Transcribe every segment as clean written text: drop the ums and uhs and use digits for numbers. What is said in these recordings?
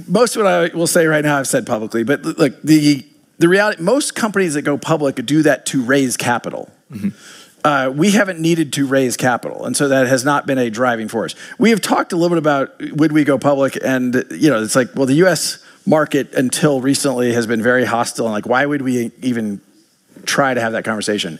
Most of what I will say right now I've said publicly, but look, the reality, most companies that go public do that to raise capital. We haven't needed to raise capital, and so that has not been a driving force. We have talked a little bit about would we go public, and it's like, well, the U.S. market until recently has been very hostile, and like, why would we even try to have that conversation?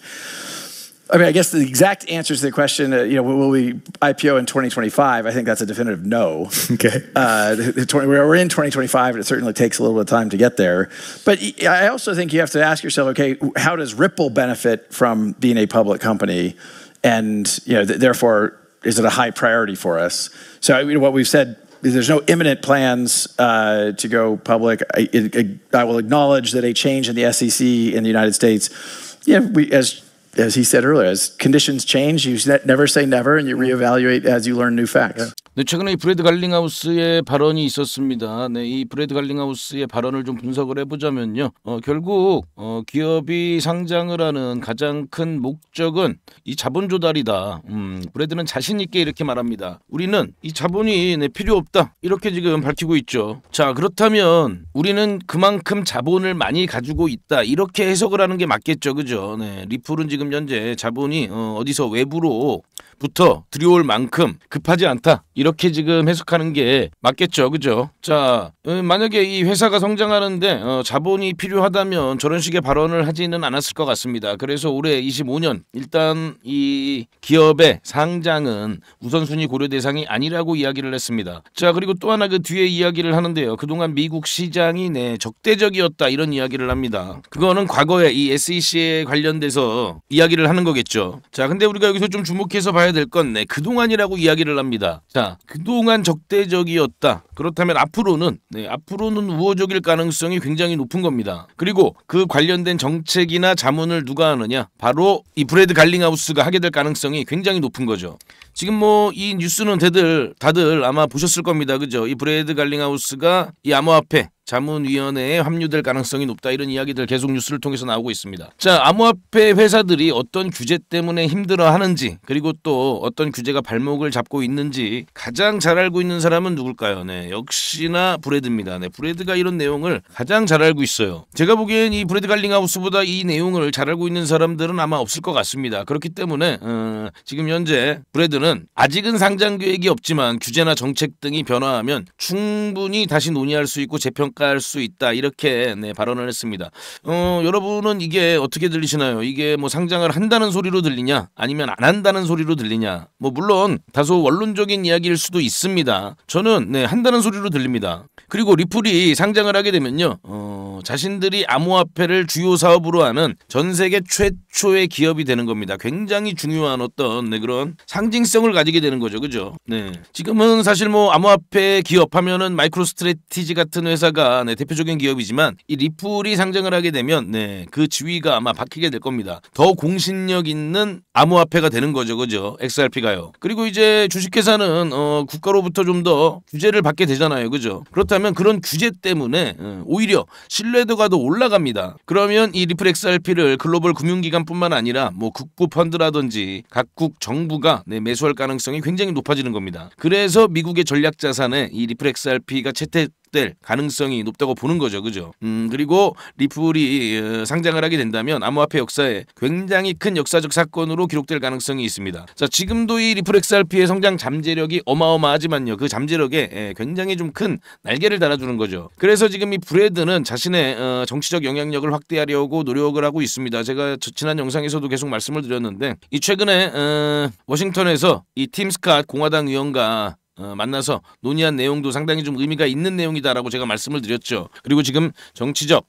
I mean, I guess the exact answer to the question, will we IPO in 2025? I think that's a definitive no. Okay. We're in 2025, and it certainly takes a little bit of time to get there. But I also think you have to ask yourself, okay, how does Ripple benefit from being a public company? And therefore, is it a high priority for us? So what we've said, there's no imminent plans to go public. I will acknowledge that a change in the SEC in the United States, as he said earlier, as conditions change, you never say never, and you reevaluate as you learn new facts. 네, 최근에 이 브래드 갈링하우스의 발언이 있었습니다. 네, 이 브래드 갈링하우스의 발언을 좀 분석을 해보자면요. 결국 기업이 상장을 하는 가장 큰 목적은 이 자본 조달이다. 브래드는 자신 있게 이렇게 말합니다. 우리는 이 자본이 필요 없다. 이렇게 지금 밝히고 있죠. 자, 그렇다면 우리는 그만큼 자본을 많이 가지고 있다. 이렇게 해석을 하는 게 맞겠죠, 그죠? 네, 리플은 지금 현재 자본이 어디서 외부로부터 들여올 만큼 급하지 않다. 이렇게 지금 해석하는 게 맞겠죠, 그죠? 자, 만약에 이 회사가 성장하는데 자본이 필요하다면 저런 식의 발언을 하지는 않았을 것 같습니다. 그래서 올해 25년 일단 이 기업의 상장은 우선순위 고려 대상이 아니라고 이야기를 했습니다. 자, 그리고 또 하나 그 뒤에 이야기를 하는데요. 그동안 미국 시장이 적대적이었다 이런 이야기를 합니다. 그거는 과거에 이 SEC에 관련돼서 이야기를 하는 거겠죠. 자, 근데 우리가 여기서 좀 주목해서 봐야 될 건 그동안이라고 이야기를 합니다. 자, 그동안 적대적이었다. 그렇다면 앞으로는 우호적일 가능성이 굉장히 높은 겁니다. 그리고 그 관련된 정책이나 자문을 누가 하느냐? 바로 이 브래드 갈링하우스가 하게 될 가능성이 굉장히 높은 거죠. 지금 이 뉴스는 다들 아마 보셨을 겁니다. 그죠? 이 브래드 갈링하우스가 이 암호화폐 자문위원회에 합류될 가능성이 높다 이런 이야기들 계속 뉴스를 통해서 나오고 있습니다. 자, 암호화폐 회사들이 어떤 규제 때문에 힘들어하는지 그리고 또 어떤 규제가 발목을 잡고 있는지 가장 잘 알고 있는 사람은 누굴까요? 네, 역시나 브래드입니다. 네, 브래드가 이런 내용을 가장 잘 알고 있어요. 제가 보기엔 이 브래드 갈링하우스보다 이 내용을 잘 알고 있는 사람들은 아마 없을 것 같습니다. 그렇기 때문에 지금 현재 브래드는 아직은 상장 계획이 없지만 규제나 정책 등이 변화하면 충분히 다시 논의할 수 있고 재평가할 수 있다 이렇게 발언을 했습니다. 여러분은 이게 어떻게 들리시나요? 이게 상장을 한다는 소리로 들리냐 아니면 안 한다는 소리로 들리냐? 물론 다소 원론적인 이야기일 수도 있습니다. 저는 한다는 소리로 들립니다. 그리고 리플이 상장을 하게 되면요, 자신들이 암호화폐를 주요 사업으로 하는 전 세계 최초의 기업이 되는 겁니다. 굉장히 중요한 어떤 그런 상징성을 가지게 되는 거죠, 그죠? 네. 지금은 사실 암호화폐 기업하면은 마이크로스트래티지 같은 회사가 대표적인 기업이지만 이 리플이 상장을 하게 되면 그 지위가 아마 바뀌게 될 겁니다. 더 공신력 있는 암호화폐가 되는 거죠, 그죠? XRP가요. 그리고 이제 주식회사는 국가로부터 좀 더 규제를 받게 되잖아요, 그죠? 그렇다면 그런 규제 때문에 오히려 신뢰도가 더 올라갑니다. 그러면 이 리플 XRP를 글로벌 금융기관뿐만 아니라 국부 펀드라든지 각국 정부가 매수할 가능성이 굉장히 높아지는 겁니다. 그래서 미국의 전략자산에 이 리플 XRP가 채택될 가능성이 높다고 보는 거죠, 그죠? 그리고 리플이 상장을 하게 된다면 암호화폐 역사에 굉장히 큰 역사적 사건으로 기록될 가능성이 있습니다. 자, 지금도 이 리플 XRP의 성장 잠재력이 어마어마하지만요, 그 잠재력에 굉장히 좀 큰 날개를 달아주는 거죠. 그래서 지금 이 브래드는 자신의 정치적 영향력을 확대하려고 노력을 하고 있습니다. 제가 지난 영상에서도 계속 말씀을 드렸는데 이 최근에 워싱턴에서 이 팀 스캇 공화당 의원과 만나서 논의한 내용도 상당히 좀 의미가 있는 내용이다라고 제가 말씀을 드렸죠. 그리고 지금 정치적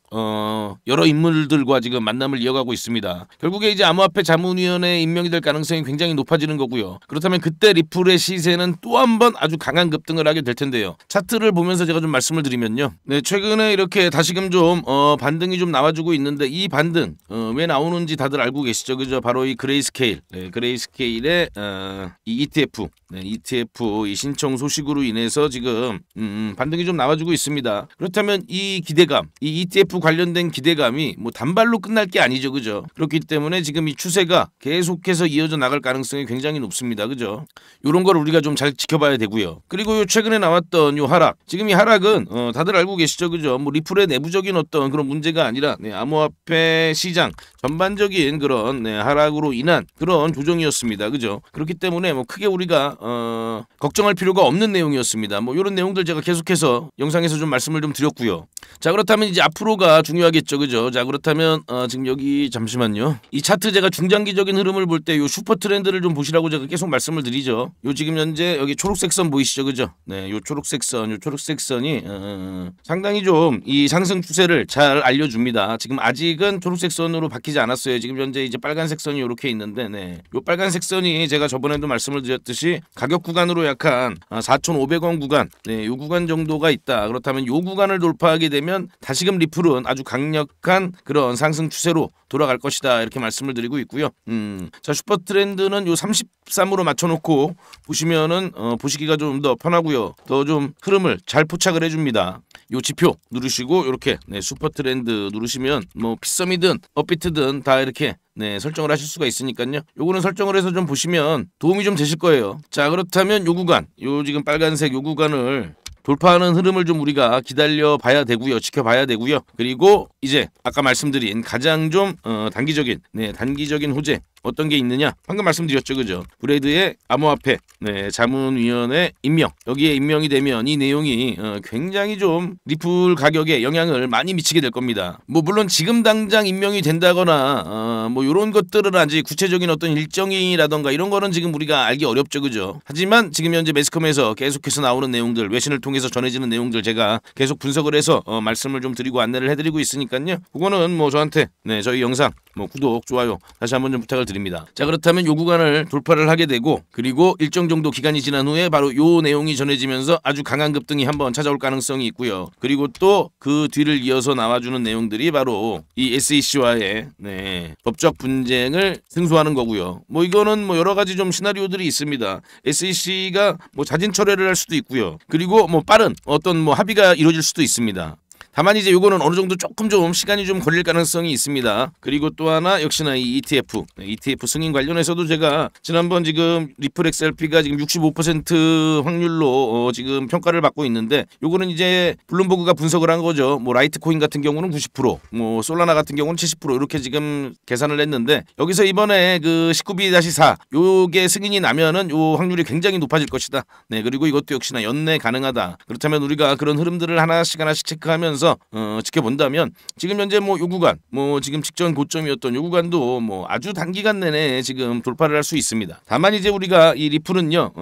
여러 인물들과 지금 만남을 이어가고 있습니다. 결국에 이제 암호화폐 자문위원회에 임명이 될 가능성이 굉장히 높아지는 거고요. 그렇다면 그때 리플의 시세는 또 한 번 아주 강한 급등을 하게 될 텐데요. 차트를 보면서 제가 좀 말씀을 드리면요, 최근에 이렇게 다시금 좀 반등이 좀 나와주고 있는데 이 반등 왜 나오는지 다들 알고 계시죠, 그죠? 바로 이 그레이스케일의 이 ETF, ETF 이 관청 소식으로 인해서 지금 반등이 좀 나와주고 있습니다. 그렇다면 이 기대감, 이 ETF 관련된 기대감이 뭐 단발로 끝날 게 아니죠, 그죠? 그렇기 때문에 지금 이 추세가 계속해서 이어져 나갈 가능성이 굉장히 높습니다, 그죠? 이런 걸 우리가 좀 잘 지켜봐야 되고요. 그리고 요 최근에 나왔던 요 하락, 지금 이 하락은 다들 알고 계시죠, 그죠? 뭐 리플의 내부적인 어떤 그런 문제가 아니라 암호화폐 시장 전반적인 그런 하락으로 인한 그런 조정이었습니다, 그죠? 그렇기 때문에 뭐 크게 우리가 걱정할 필요가 없는 내용이었습니다. 뭐 이런 내용들 제가 계속해서 영상에서 좀 말씀을 좀 드렸고요. 자, 그렇다면 이제 앞으로가 중요하겠죠, 그죠? 자, 그렇다면 지금 여기 잠시만요. 이 차트 제가 중장기적인 흐름을 볼 때 요 슈퍼 트렌드를 좀 보시라고 제가 계속 말씀을 드리죠. 요 지금 현재 여기 초록색 선 보이시죠, 그죠? 네, 요 초록색 선이 상당히 좀 이 상승 추세를 잘 알려줍니다. 지금 아직은 초록색 선으로 바뀌지 않았어요. 지금 현재 이제 빨간색 선이 이렇게 있는데, 네, 요 빨간색 선이 제가 저번에도 말씀을 드렸듯이 가격 구간으로 약한 4,500원 구간, 네, 요 구간 정도가 있다. 그렇다면 요 구간을 돌파하게 되면 다시금 리플은 아주 강력한 그런 상승 추세로 돌아갈 것이다, 이렇게 말씀을 드리고 있고요. 자, 슈퍼 트렌드는 요 33으로 맞춰놓고 보시면은 보시기가 좀 더 편하고요. 더 좀 흐름을 잘 포착을 해줍니다. 요 지표 누르시고 이렇게 슈퍼 트렌드 누르시면 뭐 피썸이든 업비트든 다 이렇게 설정을 하실 수가 있으니까요. 요거는 설정을 해서 좀 보시면 도움이 좀 되실 거예요. 자, 그렇다면 요 구간, 요 지금 빨간색 요 구간을 돌파하는 흐름을 좀 우리가 기다려 봐야 되고요. 지켜봐야 되고요. 그리고 이제 아까 말씀드린 가장 좀 단기적인 호재 어떤 게 있느냐? 방금 말씀드렸죠, 그죠? 브레드의 암호화폐 자문위원회 임명, 여기에 임명이 되면 이 내용이 굉장히 좀 리플 가격에 영향을 많이 미치게 될 겁니다. 뭐 물론 지금 당장 임명이 된다거나 뭐 이런 것들은 아직 구체적인 어떤 일정이라던가 이런 거는 지금 우리가 알기 어렵죠, 그죠? 하지만 지금 현재 매스컴에서 계속해서 나오는 내용들, 외신을 통해서 전해지는 내용들 제가 계속 분석을 해서 말씀을 좀 드리고 안내를 해드리고 있으니까요. 그거는 뭐 저한테 저희 영상 뭐 구독, 좋아요 다시 한번 좀 부탁을 드립니다. 자, 그렇다면 요 구간을 돌파를 하게 되고, 그리고 일정 정도 기간이 지난 후에 바로 요 내용이 전해지면서 아주 강한 급등이 한번 찾아올 가능성이 있고요. 그리고 또 그 뒤를 이어서 나와주는 내용들이 바로 이 SEC와의 법적 분쟁을 승소하는 거고요. 뭐 이거는 뭐 여러 가지 좀 시나리오들이 있습니다. SEC가 뭐 자진 철회를 할 수도 있고요. 그리고 뭐 빠른 어떤 뭐 합의가 이루어질 수도 있습니다. 다만 이제 요거는 어느 정도 조금 좀 시간이 좀 걸릴 가능성이 있습니다. 그리고 또 하나 역시나 이 ETF 승인 관련해서도 제가 지난번 지금 리플 XRP가 지금 65% 확률로 지금 평가를 받고 있는데, 요거는 이제 블룸버그가 분석을 한 거죠. 뭐 라이트코인 같은 경우는 90%, 뭐 솔라나 같은 경우는 70% 이렇게 지금 계산을 했는데, 여기서 이번에 그 19B-4 요게 승인이 나면은 요 확률이 굉장히 높아질 것이다. 그리고 이것도 역시나 연내 가능하다. 그렇다면 우리가 그런 흐름들을 하나씩 체크하면서 지켜본다면 지금 현재 뭐 요 구간, 뭐 지금 직전 고점이었던 요 구간도 뭐 아주 단기간 내내 지금 돌파를 할 수 있습니다. 다만 이제 우리가 이 리플은요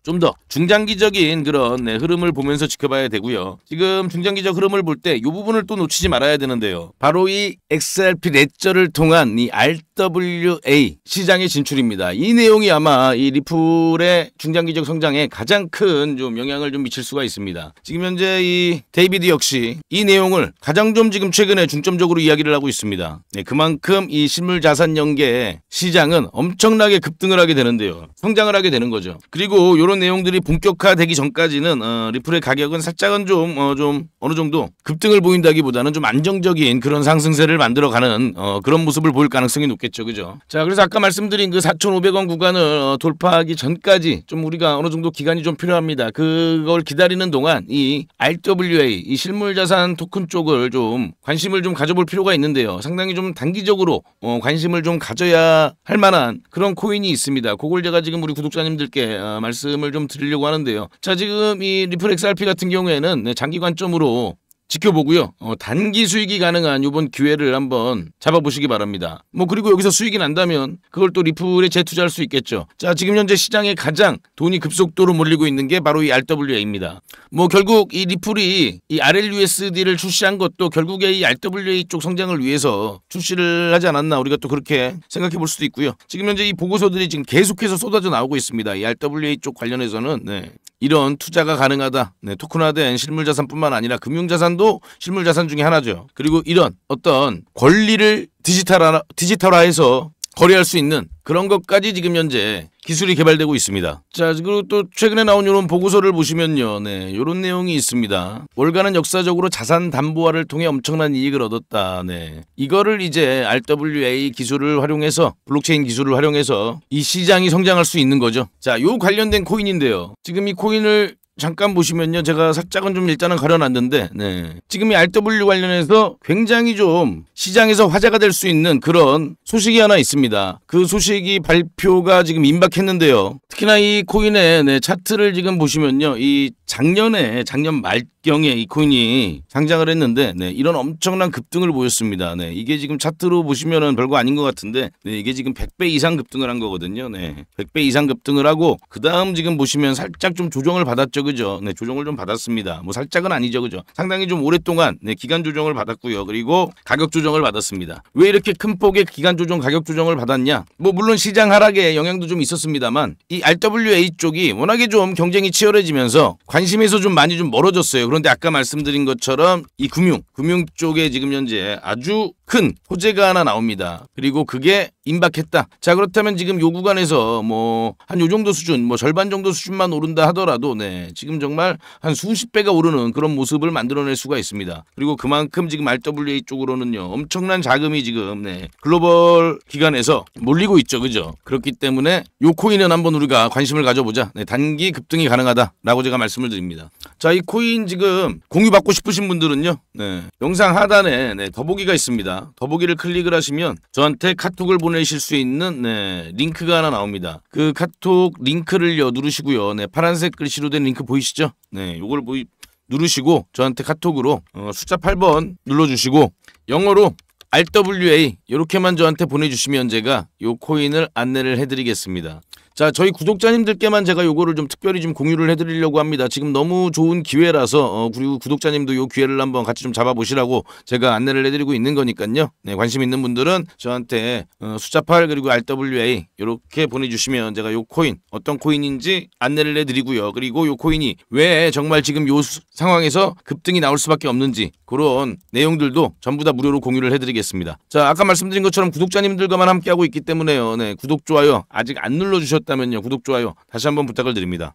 좀 더 중장기적인 그런 흐름을 보면서 지켜봐야 되고요. 지금 중장기적 흐름을 볼 때 요 부분을 또 놓치지 말아야 되는데요. 바로 이 XRP 레저를 통한 이 RWA 시장의 진출입니다. 이 내용이 아마 이 리플의 중장기적 성장에 가장 큰 좀 영향을 좀 미칠 수가 있습니다. 지금 현재 이 데이비드 역시 이 내용을 가장 좀 지금 최근에 중점적으로 이야기를 하고 있습니다. 그만큼 이 실물자산 연계 시장은 엄청나게 급등을 하게 되는데요. 성장을 하게 되는 거죠. 그리고 이런 내용들이 본격화되기 전까지는 리플의 가격은 살짝은 좀 어느 정도 급등을 보인다기보다는 좀 안정적인 그런 상승세를 만들어가는 그런 모습을 보일 가능성이 높겠죠, 그죠? 자, 그래서 아까 말씀드린 그 4,500원 구간을 돌파하기 전까지 좀 우리가 어느 정도 기간이 좀 필요합니다. 그걸 기다리는 동안 이 RWA, 이 실물자산 토큰 쪽을 좀 관심을 좀 가져볼 필요가 있는데요. 상당히 좀 단기적으로 관심을 좀 가져야 할 만한 그런 코인이 있습니다. 그걸 제가 지금 우리 구독자님들께 말씀을 좀 드리려고 하는데요. 자, 지금 이 리플 XRP 같은 경우에는 장기 관점으로 지켜보고요. 단기 수익이 가능한 이번 기회를 한번 잡아보시기 바랍니다. 뭐 그리고 여기서 수익이 난다면 그걸 또 리플에 재투자할 수 있겠죠. 자, 지금 현재 시장에 가장 돈이 급속도로 몰리고 있는 게 바로 이 RWA입니다. 뭐 결국 이 리플이 이 RLUSD를 출시한 것도 결국에 이 RWA 쪽 성장을 위해서 출시를 하지 않았나, 우리가 또 그렇게 생각해 볼 수도 있고요. 지금 현재 이 보고서들이 지금 계속해서 쏟아져 나오고 있습니다. 이 RWA 쪽 관련해서는 이런 투자가 가능하다. 토큰화된 실물자산뿐만 아니라 금융자산도 실물자산 중에 하나죠. 그리고 이런 어떤 권리를 디지털화해서 거래할 수 있는 그런 것까지 지금 현재 기술이 개발되고 있습니다. 자, 그리고 또 최근에 나온 이런 보고서를 보시면요. 네, 이런 내용이 있습니다. 월가는 역사적으로 자산 담보화를 통해 엄청난 이익을 얻었다. 네. 이거를 이제 RWA 기술을 활용해서 블록체인 기술을 활용해서 이 시장이 성장할 수 있는 거죠. 자, 요 관련된 코인인데요. 지금 이 코인을 잠깐 보시면요. 제가 살짝은 좀 일단은 가려놨는데, 네. 지금 이 RW 관련해서 굉장히 좀 시장에서 화제가 될 수 있는 그런 소식이 하나 있습니다. 그 소식이 발표가 지금 임박했는데요. 특히나 이 코인의 네, 차트를 지금 보시면요. 이 작년 말경에 이 코인이 상장을 했는데, 네, 이런 엄청난 급등을 보였습니다. 네, 이게 지금 차트로 보시면은 별거 아닌 것 같은데, 네, 이게 지금 100배 이상 급등을 한 거거든요. 네, 100배 이상 급등을 하고, 그 다음 지금 보시면 살짝 좀 조정을 받았죠. 그죠? 네, 조정을 좀 받았습니다. 뭐 살짝은 아니죠. 그죠? 상당히 좀 오랫동안 네, 기간 조정을 받았고요. 그리고 가격 조정을 받았습니다. 왜 이렇게 큰 폭의 기간 조정, 가격 조정을 받았냐? 뭐 물론 시장 하락에 영향도 좀 있었습니다만 이 RWA 쪽이 워낙에 좀 경쟁이 치열해지면서 관심에서 좀 많이 좀 멀어졌어요. 그런데 아까 말씀드린 것처럼 이 금융 쪽에 지금 현재 아주 큰 호재가 하나 나옵니다. 그리고 그게 임박했다. 자, 그렇다면 지금 요 구간에서 뭐 한 요 정도 수준, 뭐 절반 정도 수준만 오른다 하더라도 네, 지금 정말 한 수십 배가 오르는 그런 모습을 만들어낼 수가 있습니다. 그리고 그만큼 지금 RWA 쪽으로는요, 엄청난 자금이 지금 네, 글로벌 기관에서 몰리고 있죠. 그죠? 그렇기 때문에 요 코인은 한번 우리가 관심을 가져보자. 네, 단기 급등이 가능하다라고 제가 말씀을 드립니다. 자, 이 코인 지금 공유받고 싶으신 분들은요, 네, 영상 하단에 네, 더보기가 있습니다. 더보기를 클릭을 하시면 저한테 카톡을 보내실 수 있는 네, 링크가 하나 나옵니다. 그 카톡 링크를요 누르시고요. 네, 파란색 글씨로 된 링크 보이시죠? 네, 요걸 누르시고 저한테 카톡으로 숫자 8번 눌러주시고 영어로 RWA 이렇게만 저한테 보내주시면 제가 요 코인을 안내를 해드리겠습니다. 자, 저희 구독자님들께만 제가 요거를 좀 특별히 좀 공유를 해드리려고 합니다. 지금 너무 좋은 기회라서 그리고 구독자님도 요 기회를 한번 같이 좀 잡아보시라고 제가 안내를 해드리고 있는 거니까요. 네, 관심 있는 분들은 저한테 숫자 8 그리고 RWA 이렇게 보내주시면 제가 요 코인 어떤 코인인지 안내를 해드리고요. 그리고 요 코인이 왜 정말 지금 요 상황에서 급등이 나올 수밖에 없는지 그런 내용들도 전부 다 무료로 공유를 해드리겠습니다. 자, 아까 말씀드린 것처럼 구독자님들과만 함께하고 있기 때문에요. 네, 구독, 좋아요 아직 안 눌러주셨다면요. 구독, 좋아요 다시 한번 부탁을 드립니다.